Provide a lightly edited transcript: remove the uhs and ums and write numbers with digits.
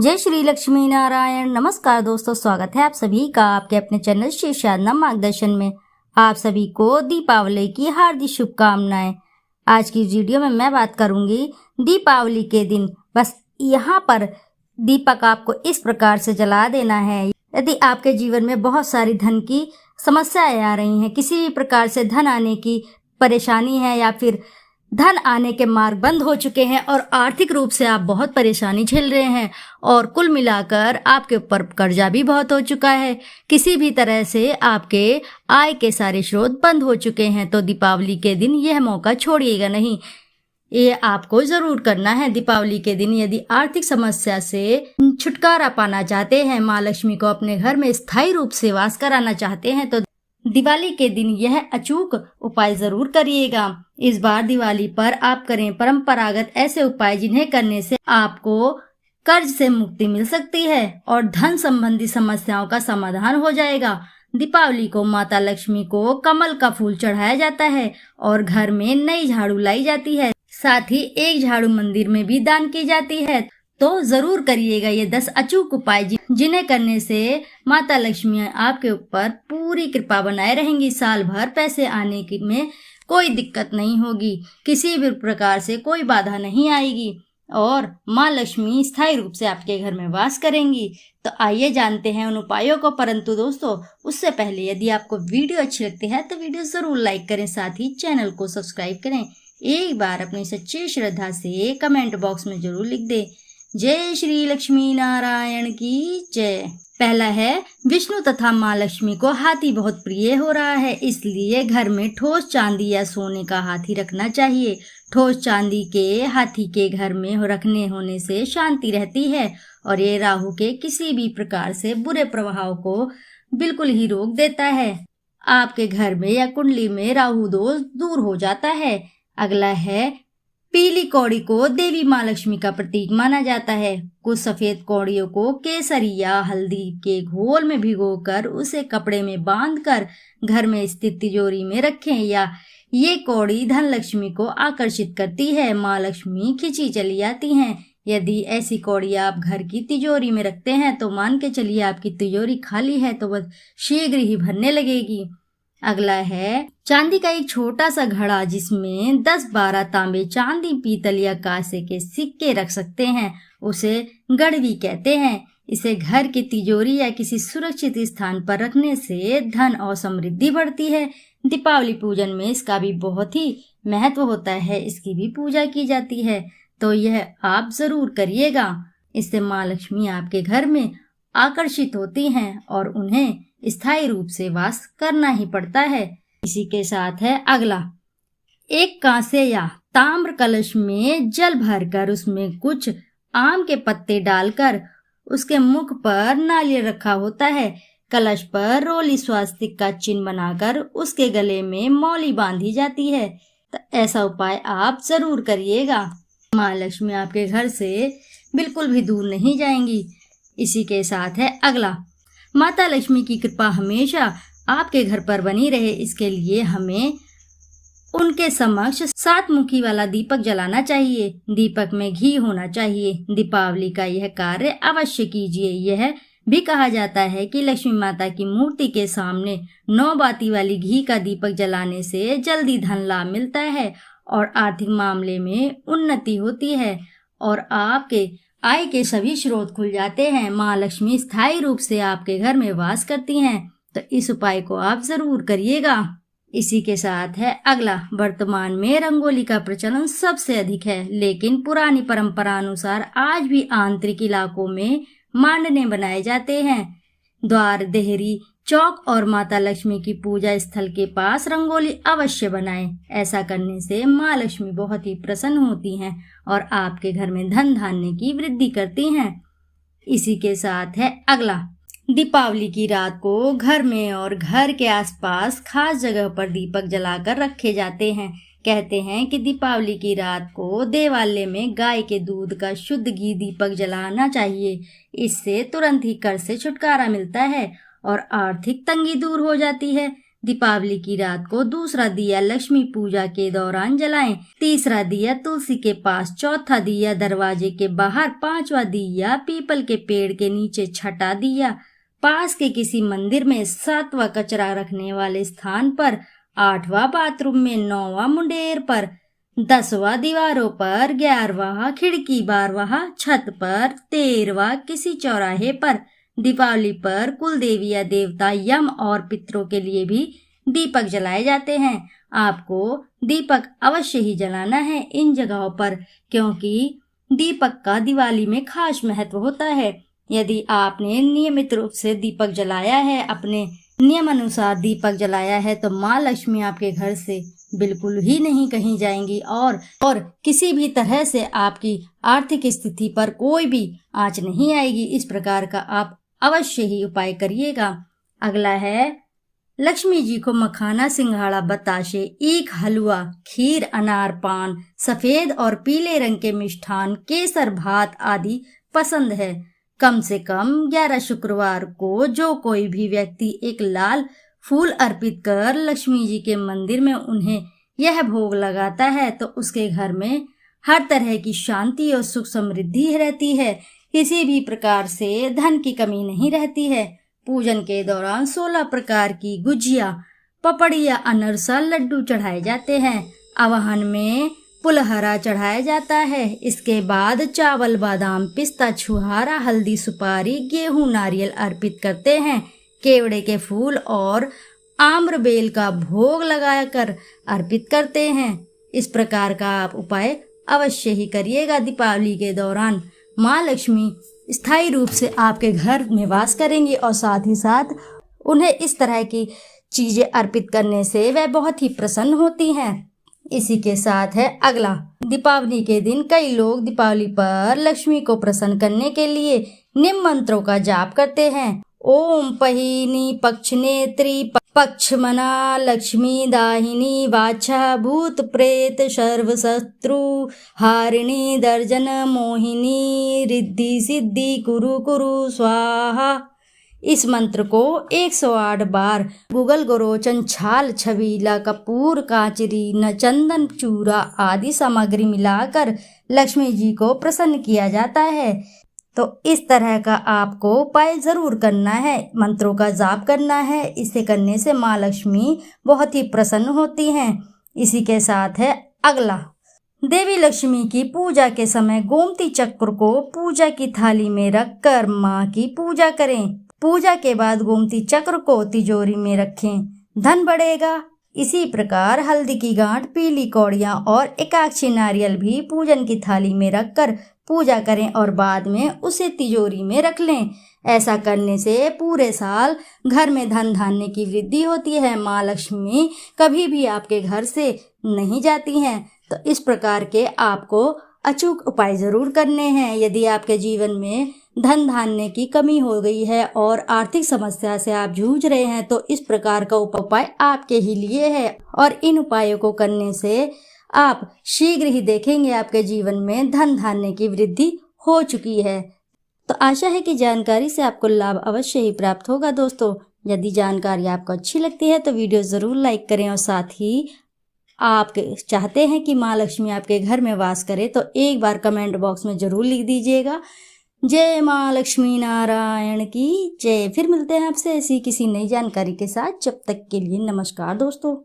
जय श्री लक्ष्मी नारायण। नमस्कार दोस्तों, स्वागत है आप सभी का आपके अपने चैनल श्री शारदा मार्गदर्शन में। आप सभी को दीपावली की हार्दिक शुभकामनाएं। आज की वीडियो में मैं बात करूंगी दीपावली के दिन बस यहाँ पर दीपक आपको इस प्रकार से जला देना है। यदि आपके जीवन में बहुत सारी धन की समस्याएं आ रही हैं, किसी भी प्रकार से धन आने की परेशानी है या फिर धन आने के मार्ग बंद हो चुके हैं और आर्थिक रूप से आप बहुत परेशानी झेल रहे हैं और कुल मिलाकर आपके ऊपर कर्जा भी बहुत हो चुका है, किसी भी तरह से आपके आय के सारे स्रोत बंद हो चुके हैं, तो दीपावली के दिन यह मौका छोड़िएगा नहीं। ये आपको जरूर करना है। दीपावली के दिन यदि आर्थिक समस्या से छुटकारा पाना चाहते हैं, माँ लक्ष्मी को अपने घर में स्थायी रूप से वास कराना चाहते हैं, तो दिवाली के दिन यह अचूक उपाय जरूर करिएगा। इस बार दिवाली पर आप करें परंपरागत ऐसे उपाय जिन्हें करने से आपको कर्ज से मुक्ति मिल सकती है और धन संबंधी समस्याओं का समाधान हो जाएगा। दीपावली को माता लक्ष्मी को कमल का फूल चढ़ाया जाता है और घर में नई झाड़ू लाई जाती है, साथ ही एक झाड़ू मंदिर में भी दान की जाती है। तो जरूर करिएगा ये 10 अचूक उपाय जिन्हें करने से माता लक्ष्मी आपके ऊपर पूरी कृपा बनाए रहेंगी। साल भर पैसे आने में कोई दिक्कत नहीं होगी, किसी भी प्रकार से कोई बाधा नहीं आएगी और माँ लक्ष्मी स्थायी रूप से आपके घर में वास करेंगी। तो आइए जानते हैं उन उपायों को। परंतु दोस्तों, उससे पहले यदि आपको वीडियो अच्छी लगती है तो वीडियो जरूर लाइक करें, साथ ही चैनल को सब्सक्राइब करें। एक बार अपनी सच्ची श्रद्धा से कमेंट बॉक्स में जरूर लिख दे, जय श्री लक्ष्मी नारायण की जय। पहला है, विष्णु तथा माँ लक्ष्मी को हाथी बहुत प्रिय हो रहा है, इसलिए घर में ठोस चांदी या सोने का हाथी रखना चाहिए। ठोस चांदी के हाथी के घर में रखने होने से शांति रहती है और ये राहु के किसी भी प्रकार से बुरे प्रभाव को बिल्कुल ही रोक देता है। आपके घर में या कुंडली में राहु दोष दूर हो जाता है। अगला है, पीली कौड़ी को देवी माँ लक्ष्मी का प्रतीक माना जाता है। कुछ सफेद कौड़ियों को केसरी या हल्दी के घोल में भिगोकर उसे कपड़े में बांधकर घर में स्थित तिजोरी में रखें, या ये कौड़ी धन लक्ष्मी को आकर्षित करती है, माँ लक्ष्मी खिंची चली आती हैं। यदि ऐसी कौड़ी आप घर की तिजोरी में रखते हैं तो मान के चलिए आपकी तिजोरी खाली है तो वह शीघ्र ही भरने लगेगी। अगला है, चांदी का एक छोटा सा घड़ा जिसमें 10-12 तांबे, चांदी, पीतल या कांसे के सिक्के रख सकते हैं, उसे गड़वी कहते हैं। इसे घर की तिजोरी या किसी सुरक्षित स्थान पर रखने से धन और समृद्धि बढ़ती है। दीपावली पूजन में इसका भी बहुत ही महत्व होता है, इसकी भी पूजा की जाती है, तो यह आप जरूर करिएगा। इससे माँ लक्ष्मी आपके घर में आकर्षित होती हैं और उन्हें स्थायी रूप से वास करना ही पड़ता है। इसी के साथ है अगला, एक कांसे या ताम्र कलश में जल भरकर उसमें कुछ आम के पत्ते डालकर उसके मुख पर नारियल रखा होता है। कलश पर रोली स्वास्तिक का चिन्ह बनाकर उसके गले में मौली बांधी जाती है। तो ऐसा उपाय आप जरूर करिएगा, माँ लक्ष्मी आपके घर से बिल्कुल भी दूर नहीं जाएंगी। इसी के साथ है अगला, माता लक्ष्मी की कृपा हमेशा आपके घर पर बनी रहे, इसके लिए हमें उनके समक्ष 7 मुखी वाला दीपक जलाना चाहिए। दीपक में घी होना चाहिए। दीपावली का यह कार्य अवश्य कीजिए। यह भी कहा जाता है कि लक्ष्मी माता की मूर्ति के सामने 9 बाती वाली घी का दीपक जलाने से जल्दी धन लाभ मिलता है और आर्थिक मामले में उन्नति होती है और आपके आय के सभी स्रोत खुल जाते हैं। माँ लक्ष्मी स्थायी रूप से आपके घर में वास करती हैं, तो इस उपाय को आप जरूर करिएगा। इसी के साथ है अगला, वर्तमान में रंगोली का प्रचलन सबसे अधिक है, लेकिन पुरानी परंपरा अनुसार आज भी आंतरिक इलाकों में मांडने बनाए जाते हैं। द्वार, देहरी, चौक और माता लक्ष्मी की पूजा स्थल के पास रंगोली अवश्य बनाएं। ऐसा करने से माँ लक्ष्मी बहुत ही प्रसन्न होती हैं और आपके घर में धन धान्य की वृद्धि करती हैं। इसी के साथ है अगला, दीपावली की रात को घर में और घर के आसपास खास जगह पर दीपक जलाकर रखे जाते हैं। कहते हैं कि दीपावली की रात को देवालय में गाय के दूध का शुद्ध घी दीपक जलाना चाहिए। इससे तुरंत ही कर्ज से छुटकारा मिलता है और आर्थिक तंगी दूर हो जाती है। दीपावली की रात को दूसरा दिया लक्ष्मी पूजा के दौरान जलाएं, तीसरा दिया तुलसी के पास, चौथा दिया दरवाजे के बाहर, पांचवा दिया पीपल के पेड़ के नीचे, छठा दिया पास के किसी मंदिर में, सातवां कचरा रखने वाले स्थान पर, आठवां बाथरूम में, नौवां मुंडेर पर, 10वां दीवारों पर, 11वां खिड़की, 12वां छत पर, 13वां किसी चौराहे पर। दीपावली पर कुल देवी या देवता, यम और पितरों के लिए भी दीपक जलाए जाते हैं। आपको दीपक अवश्य ही जलाना है इन जगहों पर, क्योंकि दीपक का दिवाली में खास महत्व होता है। यदि आपने नियमित रूप से दीपक जलाया है, अपने नियम अनुसार दीपक जलाया है, तो माँ लक्ष्मी आपके घर से बिल्कुल ही नहीं कहीं जाएंगी और किसी भी तरह से आपकी आर्थिक स्थिति पर कोई भी आंच नहीं आएगी। इस प्रकार का आप अवश्य ही उपाय करिएगा। अगला है लक्ष्मी जी को मखाना, सिंघाड़ा, बताशे, ईख, हलवा, खीर, अनार, पान, सफेद और पीले रंग के मिष्ठान, केसर, भात आदि पसंद है। कम से कम 11 शुक्रवार को जो कोई भी व्यक्ति एक लाल फूल अर्पित कर लक्ष्मी जी के मंदिर में उन्हें यह भोग लगाता है, तो उसके घर में हर तरह की शांति और सुख समृद्धि रहती है। किसी भी प्रकार से धन की कमी नहीं रहती है। पूजन के दौरान 16 प्रकार की गुजिया, पपड़िया, अनरसा, लड्डू चढ़ाए जाते हैं। आवाहन में पुलहरा चढ़ाया जाता है। इसके बाद चावल, बादाम, पिस्ता, छुहारा, हल्दी, सुपारी, गेहूं, नारियल अर्पित करते हैं। केवड़े के फूल और आम्र बेल का भोग लगाकर अर्पित करते हैं। इस प्रकार का आप उपाय अवश्य ही करिएगा। दीपावली के दौरान माँ लक्ष्मी स्थायी रूप से आपके घर में वास करेंगी और साथ ही साथ उन्हें इस तरह की चीजें अर्पित करने से वह बहुत ही प्रसन्न होती हैं। इसी के साथ है अगला, दीपावली के दिन कई लोग दीपावली पर लक्ष्मी को प्रसन्न करने के लिए निम्न मंत्रों का जाप करते हैं। ओम पहिनी पक्षनेत्री पक्षमना लक्ष्मी दाहिनी वाचा भूत प्रेत सर्व शत्रु हारिणी दर्जन मोहिनी रिद्धि सिद्धि कुरु कुरु स्वाहा। इस मंत्र को 108 बार गुगल, गोरोचन, छाल, छबीला, कपूर, कांचरी, न चंदन, चूरा आदि सामग्री मिलाकर लक्ष्मी जी को प्रसन्न किया जाता है। तो इस तरह का आपको उपाय जरूर करना है, मंत्रों का जाप करना है। इसे करने से माँ लक्ष्मी बहुत ही प्रसन्न होती हैं। इसी के साथ है अगला, देवी लक्ष्मी की पूजा के समय गोमती चक्र को पूजा की थाली में रखकर माँ की पूजा करें। पूजा के बाद गोमती चक्र को तिजोरी में रखें, धन बढ़ेगा। इसी प्रकार हल्दी की गांठ, पीली कौड़ियाँ और एकाक्षी नारियल भी पूजन की थाली में रखकर पूजा करें और बाद में उसे तिजोरी में रख लें। ऐसा करने से पूरे साल घर में धन धान्य की वृद्धि होती है। माँ लक्ष्मी कभी भी आपके घर से नहीं जाती हैं। तो इस प्रकार के आपको अचूक उपाय जरूर करने हैं। यदि आपके जीवन में धन धान्य की कमी हो गई है और आर्थिक समस्या से आप जूझ रहे हैं, तो इस प्रकार का उपाय आपके ही लिए है और इन उपायों को करने से आप शीघ्र ही देखेंगे आपके जीवन में धन धान्य की वृद्धि हो चुकी है। तो आशा है कि जानकारी से आपको लाभ अवश्य ही प्राप्त होगा। दोस्तों, यदि जानकारी आपको अच्छी लगती है तो वीडियो ज़रूर लाइक करें और साथ ही आप चाहते हैं कि माँ लक्ष्मी आपके घर में वास करे तो एक बार कमेंट बॉक्स में ज़रूर लिख दीजिएगा। जय माँ लक्ष्मी नारायण की जय। फिर मिलते हैं आपसे ऐसी किसी नई जानकारी के साथ। जब तक के लिए नमस्कार दोस्तों।